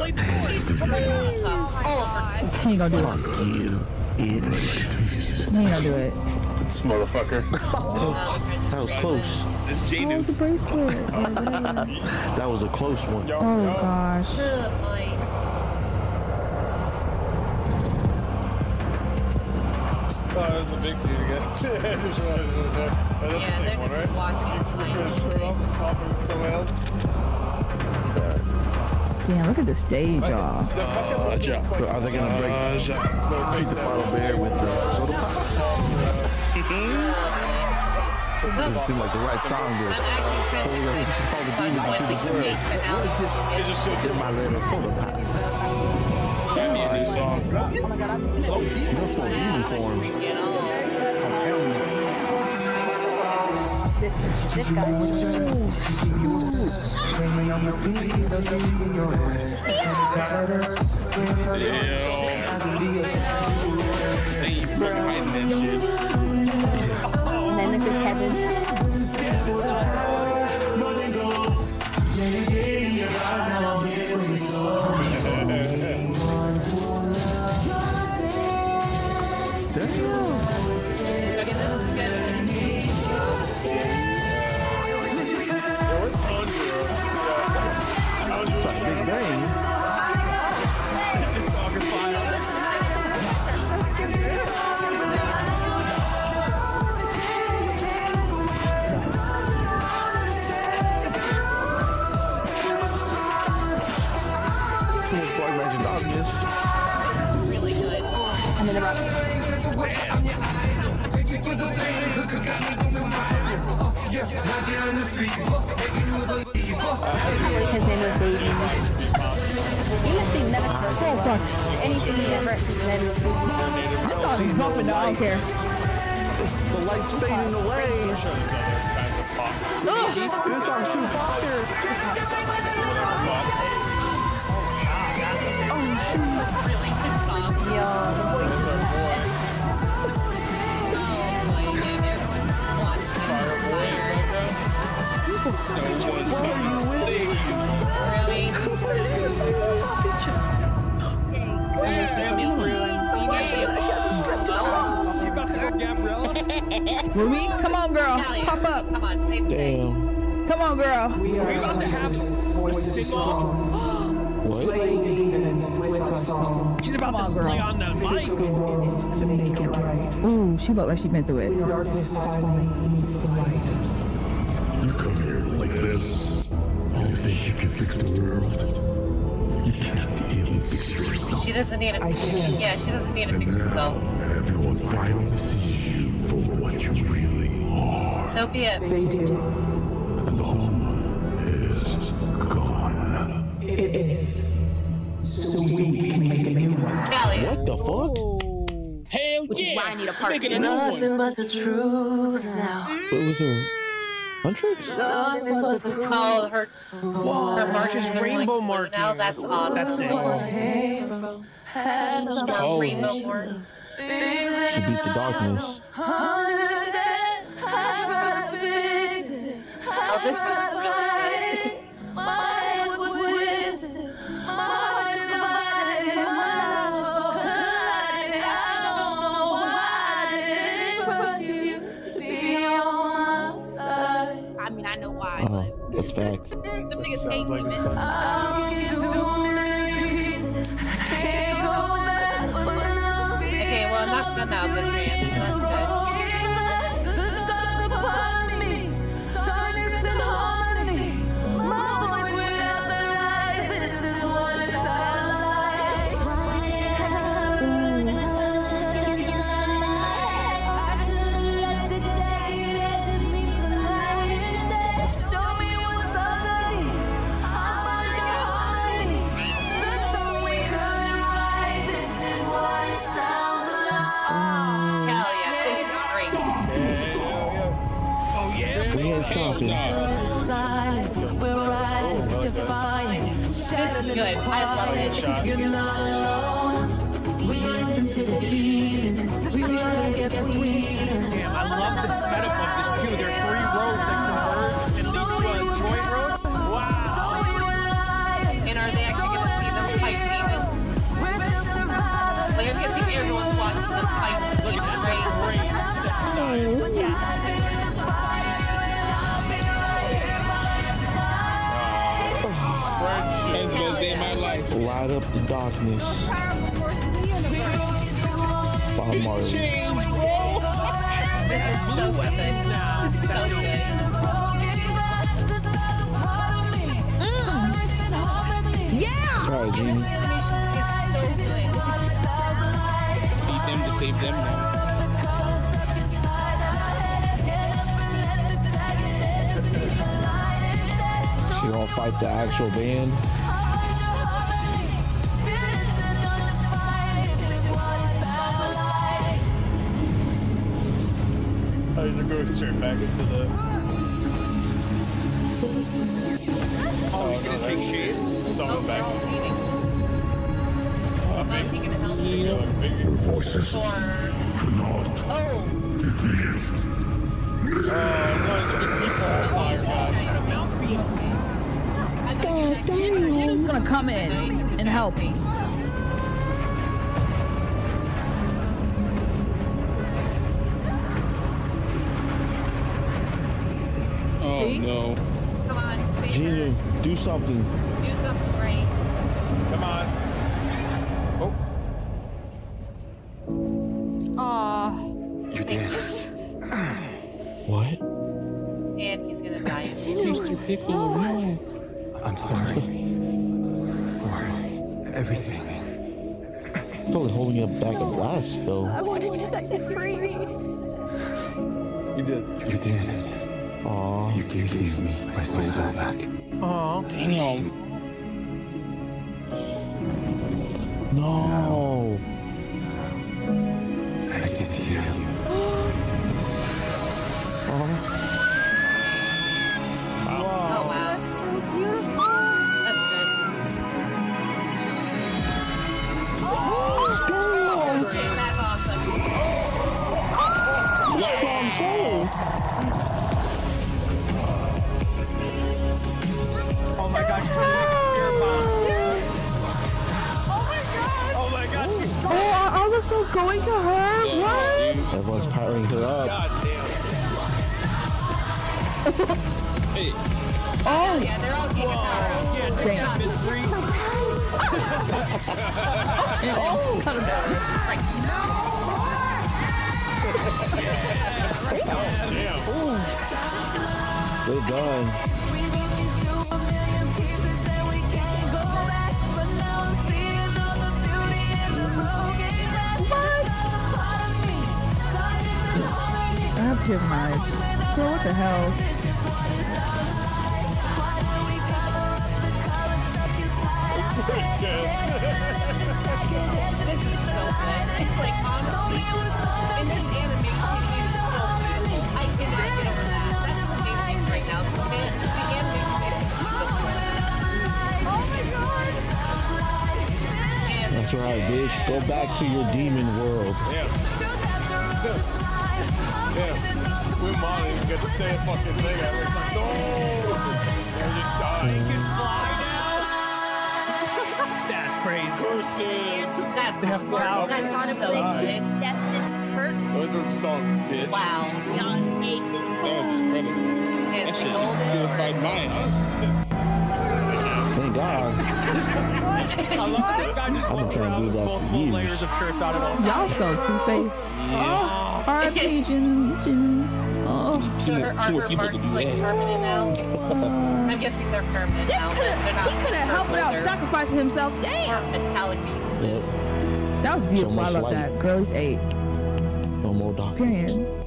He ain't gonna do it. He ain't gonna do it. This motherfucker. That was close. Oh, the bracelet. That was a close one. Oh gosh. Oh, that was a big dude again. That's the same one, right? Damn, look at the stage, y'all. Are they gonna break treat the bottle bear with the soda pop? Doesn't seem like the right song to call the demons into the world. What is this? In my little soda pop. That'd be a new song. That's for evil forms. This guy. And then look at Kevin. Really good. And then about his name was Baby. He must be never heard anything he ever represented. I thought he was bumping, though. I don't care. The light's fading away. This song's too fire. Really good song. Ruby, come on, girl. Pop up. Come on, same thing. Damn. Come on, girl. We are about to have a sing-off. Slay demons with our song. She's about to slay on the mic. The world to make it right. Ooh, she looked like she been through it. Darkness finally meets the light. You come here like this, and you think you can fix the world. You can't even fix yourself. She doesn't need it. Yeah, she doesn't need to fix And herself. now, everyone finally sees you for what you really are. So be it. They do. And the home is gone. It is. So we can make a new one. Callie. What the fuck? Hell Which yeah. is why I need a part Making two. a new one. Nothing but the truth now. What was her? Huntress? Nothing but the truth. Oh, her Marsha's rainbow mark. now. That's awesome. That's it. Oh. Rainbow mark. She beat the darkness. Oh, this is I mean, I know why, Oh, but that's facts. them niggas hate me, man. okay. Well, not the trans. So that's good. Stopping. This is good. I love it. You're not alone. We listen to the demons. We like it between us. Damn, I love the setup of this too. There are 3 roads that converge and lead to a joint road. Wow. And are they actually going to see them Light up the darkness. Most powerful force in the universe. Bob Marley. This is so epic. So good. Yeah! Sorry, Gene. It's so good. Need them to save them now. She gonna fight the actual band. Oh, you're going straight back into the. Oh, he's gonna take shade. Someone back. Is he gonna help you? Your voices Or... cannot Oh! defeat. No, the big people fire guys. Who's gonna come in and help me? Oh See? no. Come on, Gina, do something. do something great. Come on. Oh. Aw. You did. What? And he's gonna die. I'm sorry for everything. Probably holding up back of glass though. I wanted to set you free. You did. You did. Aw. You gave me my soul back. Aw. Damn. No. I get to you. Oh wow. That's so beautiful. That's good. That's awesome. Strong soul. Oh my gosh, she's gonna make a spirit bomb. Oh my god, she's Oh, are all the souls going to her? What? Everyone's powering her up. God damn. Hey. Oh, Yeah, they're all getting power. Yeah, take that mystery. oh, kind of They're done. I have tears in my eyes. Girl, what the hell? This is so good. It's like honestly, in this animation is so beautiful. I cannot get over that. That's the main thing right now. The animation is so good. Oh my god! That's right, bitch. Go back to your demon world. Yeah. Yeah. We're Molly. You get to say a fucking thing. I was like, no. And you die. They can fly now. That's crazy. Curses. That's They have so flowers. That's so good. Step in hurt. Those are song, bitch. Wow. Y'all hate this That was song. incredible. It's That the shit golden. purified mine. Thank God. I love that this guy just I've been walks trying to around do with that for multiple years. layers of shirts on at all times. Y'all so two-faced. Oh, R.I.P. Jin. Oh. So her people marks to do like that. permanent now. I'm guessing they're permanent now. He couldn't help without sacrificing himself. Or Damn. metallic. Yep. That was beautiful. So much I love light. that. Girlies 8. No more doctor. Period.